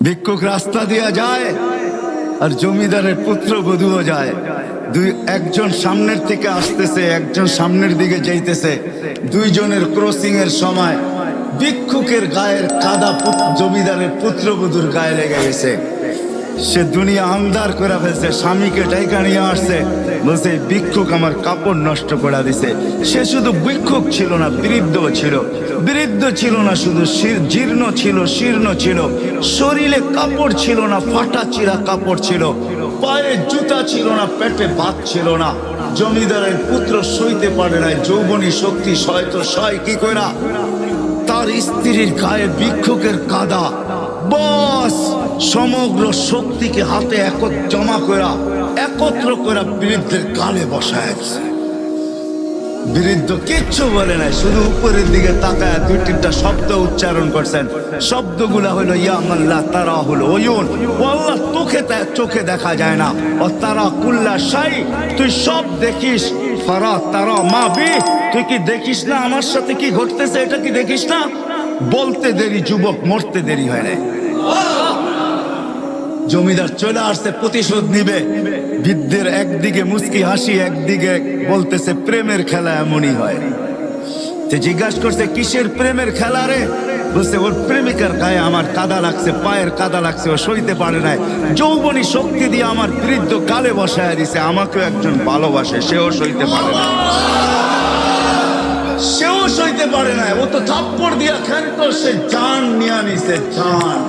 ভিক্ষুক রাস্তা দিয়া যায় আর জমিদারের পুত্রবধূও যায়। একজন সামনের থেকে আসতেছে, একজন সামনের দিকে যাইতেছে। দুইজনের ক্রসিং এর সময় ভিক্ষুকের গায়ের কাদা জমিদারের পুত্রবধূর গায়ে লেগে গেছে। সে দুনিয়া আন্ধার করে ফেলছে, স্বামীকে ডাইকা নিয়ে আসছে, বলছে ভিক্ষুক আমার কাপড় নষ্ট করে দিছে। সে শুধু ভিক্ষুক ছিল না, বৃদ্ধ ছিল। বৃদ্ধ ছিল না শুধু, জীর্ণ ছিল, শীর্ণ ছিল, শরীরে কাপড় ছিল না, ফাটা চিরা কাপড় ছিল, পায়ে জুতা ছিল না, পেটে ভাত ছিল না। জমিদারের পুত্র সইতে পারে না, যৌবনী শক্তি সয় তো সয় কি কইরা তার স্ত্রীর গায়ে ভিক্ষুকের কাদা, বস সমগ্র শক্তিকে হাতে একত্র করা বৃদ্ধের গালে বসায়। বৃদ্ধ কিচ্ছু বলে নাই, শুধু উপরের দিকে তাকায় দুই তিনটা শব্দ উচ্চারণ করছেন। শব্দগুলা হলো ইয়া আল্লাহ, তারা হলো ওয়ুন, ও আল্লাহ চোখে দেখা যায় না, ও তারা কুল্লা শাই, তুই সব দেখিস, ফারা তারা মা বি, তুই কি দেখিস না আমার সাথে কি ঘটতেছে, এটা কি দেখিস না? বলতে দেরি যুবক, মরতে দেরি হয় না। জমিদার চলে আসছে, প্রতিশোধ নিবে। বৃদ্ধের একদিকে মুস্কি হাসি, একদিকে বলতেছে প্রেমের খেলা এমনই হয়। জিজ্ঞাসা করছে কিসের প্রেমের খেলা রে? বলছে ওর প্রেমিকার গায়ে আমার কাদা লাগছে, পায়ের কাদা লাগছে, ও সইতে পারে নাই। যৌবনী শক্তি দিয়ে আমার বৃদ্ধ গালে বসায় দিছে। আমাকেও একজন ভালোবাসে, সেও সইতে পারে না, সেও সইতে পারে না। ও তো থাপ্পড় দিয়া খেলত, সে জান নিয়ে নিছে, জান।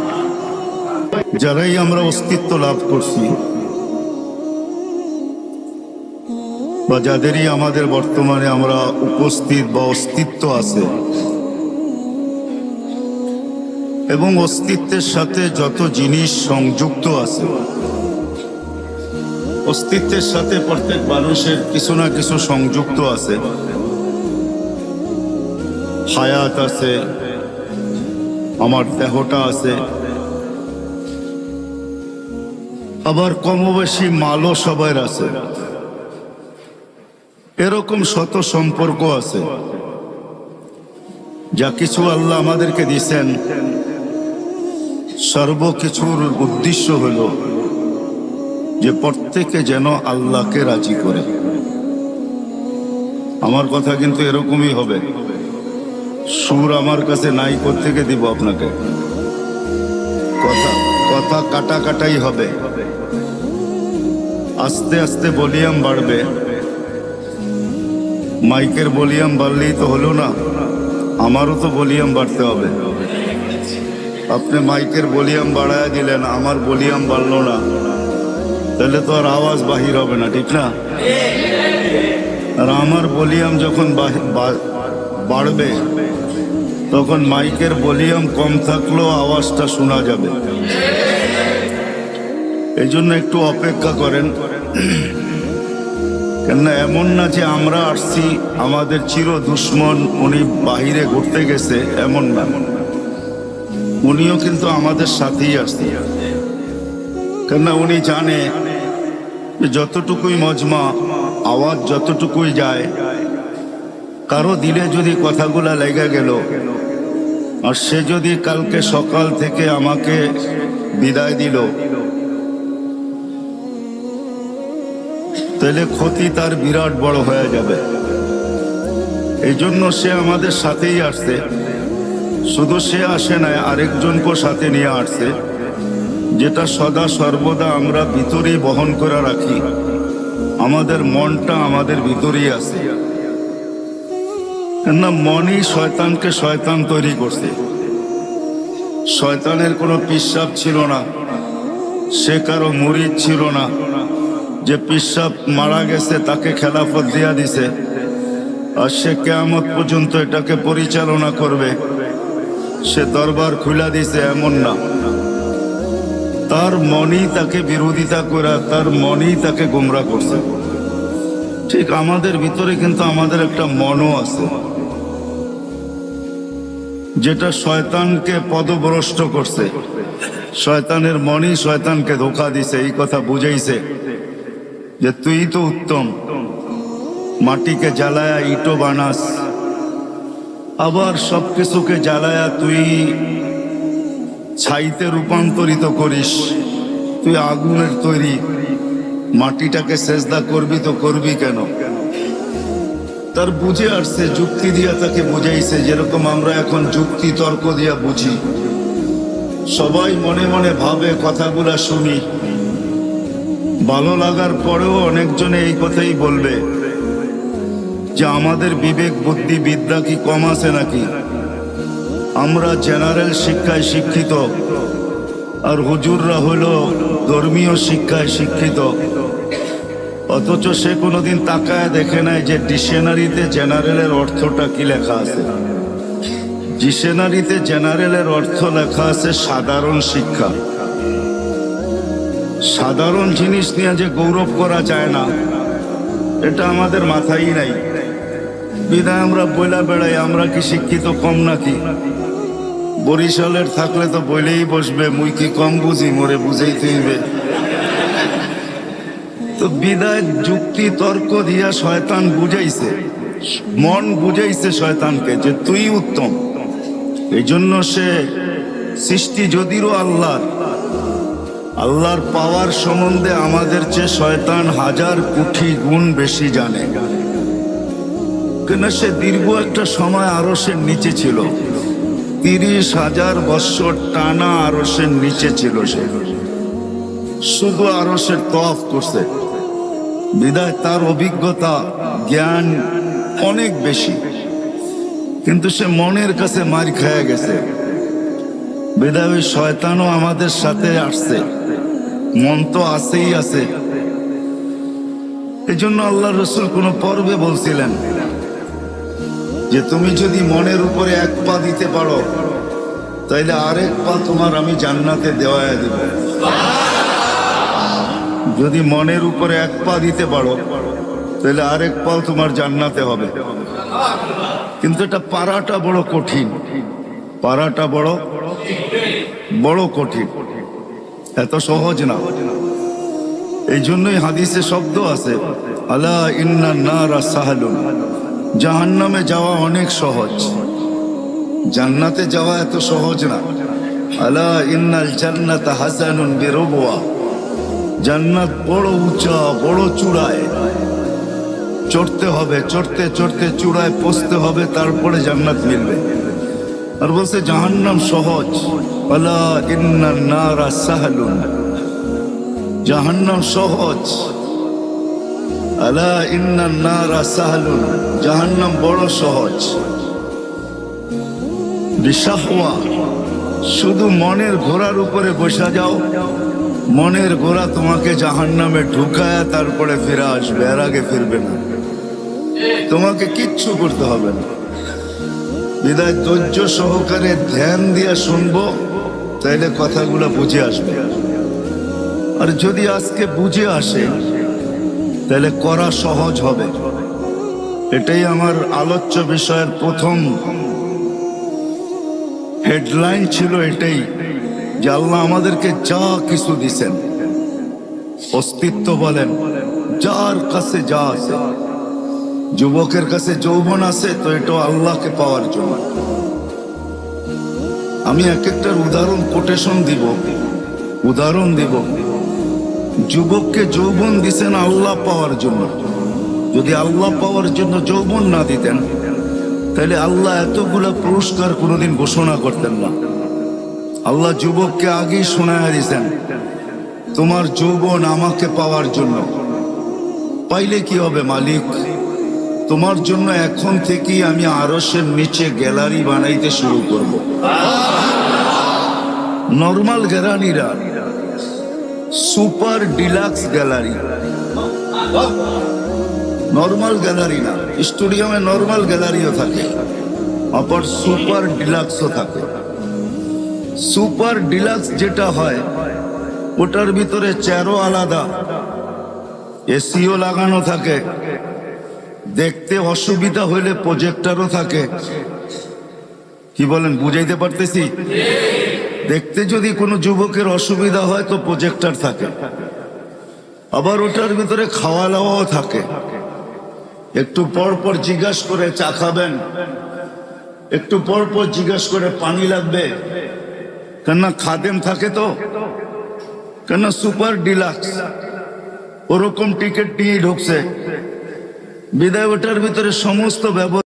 যারাই আমরা অস্তিত্ব লাভ করছি বা যাদেরই আমাদের বর্তমানে আমরা উপস্থিত বা অস্তিত্ব আছে, এবং অস্তিত্বের সাথে যত জিনিস সংযুক্ত আছে, অস্তিত্বের সাথে প্রত্যেক মানুষের কিছু না কিছু সংযুক্ত আছে। হায়াত আছে, আমার দেহটা আছে, আবার কমবেশি মালও সবার আছে। এরকম শত সম্পর্ক আছে। যা কিছু আল্লাহ আমাদেরকে দিয়েছেন, সর্বকিছুর উদ্দেশ্য হল যে প্রত্যেকে যেন আল্লাহকে রাজি করে। আমার কথা কিন্তু এরকমই হবে। সুর আমার কাছে নাই, কোত্থেকে দিব আপনাকে? কথা কাটাই হবে। আস্তে আস্তে ভলিউম বাড়বে। মাইকের ভলিউম বাড়লেই তো হলো না, আমারও তো ভলিউম বাড়তে হবে। আপনি মাইকের ভলিউম বাড়ায় দিলেন, আমার ভলিউম বাড়লো না, তাহলে তো আর আওয়াজ বাহির হবে না, ঠিক না? আর আমার ভলিউম যখন বাড়বে, তখন মাইকের ভলিউম কম থাকলেও আওয়াজটা শোনা যাবে। এই জন্য একটু অপেক্ষা করেন। কেননা এমন না যে আমরা আসছি আমাদের চির দুশ্মন, উনি বাহিরে ঘুরতে গেছে, এমন না। উনিও কিন্তু আমাদের সাথেই আসছে। কেননা উনি জানে যতটুকুই মজমা, আওয়াজ যতটুকুই যায়, কারো দিলে যদি কথাগুলা লেগে গেল, আর সে যদি কালকে সকাল থেকে আমাকে বিদায় দিল, তাহলে ক্ষতি তার বিরাট বড় হয়ে যাবে। এই জন্য সে আমাদের সাথেই আসছে। শুধু সে আসে নাই, আরেকজনকে সাথে নিয়ে আসছে, যেটা সদা সর্বদা আমরা ভিতরেই বহন করে রাখি। আমাদের মনটা আমাদের ভিতরেই আছে। কেননা মনই শয়তানকে শয়তান তৈরি করছে। শয়তানের কোনো পিশাব ছিল না, সে কারো মুরিদ ছিল না যে পিশাব মারা গেছে তাকে খেলাফত দিয়া দিছে আর সে কিয়ামত পর্যন্ত এটাকে পরিচালনা করবে, সে দরবার খুলে দিছে, এমন না। তার মনই তাকে বিরোধিতা করে, তার মনই তাকে গোমরা করছে। ঠিক আমাদের ভিতরে কিন্তু আমাদের একটা মনও আছে, যেটা শয়তানকে পদভ্রষ্ট করছে। শয়তানের মনই শয়তানকে ধোঁকা দিছে, এই কথা বুঝাইছে যে তুই তো উত্তম, মাটিকে জ্বালায়া ইটো বানাস, আবার সবকিছুকে জ্বালায়া তুই ছাইতে রূপান্তরিত করিস। তুই আগুনের তৈরি, মাটিটাকে সেজদা করবি তো করবি কেন? তার বুঝে আসছে, যুক্তি দিয়া তাকে বুঝাইছে, যেরকম আমরা এখন যুক্তি তর্ক দিয়া বুঝি। সবাই মনে মনে ভাবে, কথাগুলা শুনি, ভালো লাগার পরেও অনেকজনে এই কথাই বলবে যে আমাদের বিবেক বুদ্ধি বিদ্যা কি কম আছে নাকি? আমরা জেনারেল শিক্ষায় শিক্ষিত, আর হুজুররা হলো ধর্মীয় শিক্ষায় শিক্ষিত। অথচ সে কোনোদিন তাকায় দেখে নাই যে ডিকশনারিতে জেনারেলের অর্থটা কি লেখা আছে। ডিকশনারিতে জেনারেলের অর্থ লেখা আছে সাধারণ শিক্ষা। সাধারণ জিনিস নিয়ে যে গৌরব করা যায় না, এটা আমাদের মাথায় নাই। বিধায় আমরা বইলা বেড়াই আমরা কি শিক্ষিত কম নাকি? বরিশালের থাকলে তো বইলেই বসবে, মুই কি কম বুঝি, মোরে বুঝাইতে হইবে। তো বিদায় যুক্তি তর্ক দিয়া শয়তান বুঝাইছে, মন বুঝাইছে শয়তানকে যে তুই উত্তম। এই জন্য সে সৃষ্টি যদিও আল্লাহর পাওয়ার সম্বন্ধে আমাদের চেয়ে শয়তান 1000 কোটি গুণ বেশি জানে। কেন সে দীর্ঘ একটা সময় আরশের নিচে ছিল, 30,000 বৎসর টানা আরশের নিচে ছিল। সে শুধু আরশের তওয়াফ করছে, বিদায় তার অভিজ্ঞতা জ্ঞান অনেক বেশি। কিন্তু সে মনের কাছে মার খেয়ে গেছে, বিদায় ওই শয়তানও আমাদের সাথে আসছে। মন তো আছেই আছে। এই জন্য আল্লাহ রসুল কোন পর্বে বলছিলেন যে তুমি যদি মনের উপরে 1 পা দিতে পারো, তাইলে আরেক পা তোমার আমি জান্নাতে দেওয়ায় দেব। যদি মনের উপরে 1 পা দিতে পারো, তাহলে আরেক পাও তোমার জান্নাতে হবে। কিন্তু এটা পারাটা বড় কঠিন, পারাটা বড় কঠিন, এত সহজ না। এই জন্যই হাদিসে শব্দ আছে, আলা ইন্না নারা সাহালুন, জাহান্নামে যাওয়া অনেক সহজ, জান্নাতে যাওয়া এত সহজ না। আলা ইন্নাল জান্নাতা হাসানুন বিরবওয়া, জান্নাত বড় উঁচা, বড় চূড়ায় চড়তে হবে, চড়তে চড়তে চূড়ায় পৌঁছতে হবে, তারপরে জান্নাত মিলবে। আর বলছে জাহান্নাম সহজ, আলা ইন্নান নারা সাহালুন, জাহান্নাম সহজ। আলা ইন্নান নারা সাহালুন, জাহান্নাম বড় সহজ। বিশাহওয়া, শুধু মনের ঘোড়ার উপরে বসা যাও, মনের ঘোড়া তোমাকে জাহান্নামে ঢুকায় তারপরে ফিরে আসবে, এর আগে ফিরবে না। তোমাকে কিচ্ছু করতে হবে না। বিদায় ধৈর্য সহকারে ধ্যান দিয়ে শুনবো, তাইলে কথাগুলো বুঝে আসবে। আর যদি আজকে বুঝে আসে, তাহলে করা সহজ হবে। এটাই আমার আলোচ্য বিষয়ের প্রথম হেডলাইন ছিল, এটাই যে আল্লাহ আমাদেরকে যা কিছু দিছেন, অস্তিত্ব বলেন, যার কাছে যা আছে, যুবকের কাছে যৌবন আছে, তো এটা আল্লাহকে পাওয়ার জন্য। আমি এক একটার উদাহরণ দিব। যুবককে যৌবন দিছেন আল্লাহ পাওয়ার জন্য। যদি আল্লাহ পাওয়ার জন্য যৌবন না দিতেন, তাহলে আল্লাহ এতগুলা পুরস্কার কোনোদিন ঘোষণা করতেন না। আল্লাহ যুবককে আগেই শোনায়া দিয়েছেন, তোমার যৌবন আমাকে পাওয়ার জন্য। পাইলে কি হবে মালিক? তোমার জন্য এখন থেকেই আমি আরশের নিচে গ্যালারি বানাইতে শুরু করব। নর্মাল গ্যালারিরা, super deluxe gallery, normal gallery না। স্টুডিয়ামে নর্মাল গ্যালারিও থাকে, আবার সুপার ডিলাক্সও থাকে। সুপার ডিলাক্স যেটা হয়, ওটার ভিতরে চেয়ারও আলাদা, এসিও লাগানো থাকে, দেখতে অসুবিধা হইলে প্রজেক্টরও থাকে। কি বলেন, বুঝাইতে পারতেছি? দেখতে যদি কোনো যুবকের অসুবিধা হয় তো প্রজেক্টর থাকে। আবার ওটার ভিতরে খাওয়া দাওয়াও থাকে। একটু পর পর জিজ্ঞাসা করে চা খাবেন, একটু পর পর জিজ্ঞাসা করে পানি লাগবে, কেননা খাদেম থাকে তো, কেননা সুপার ডিলাক্স ওরকম টিকিট নিয়ে ঢুকছে, বিদায় ওটার ভিতরে সমস্ত ব্যবস্থা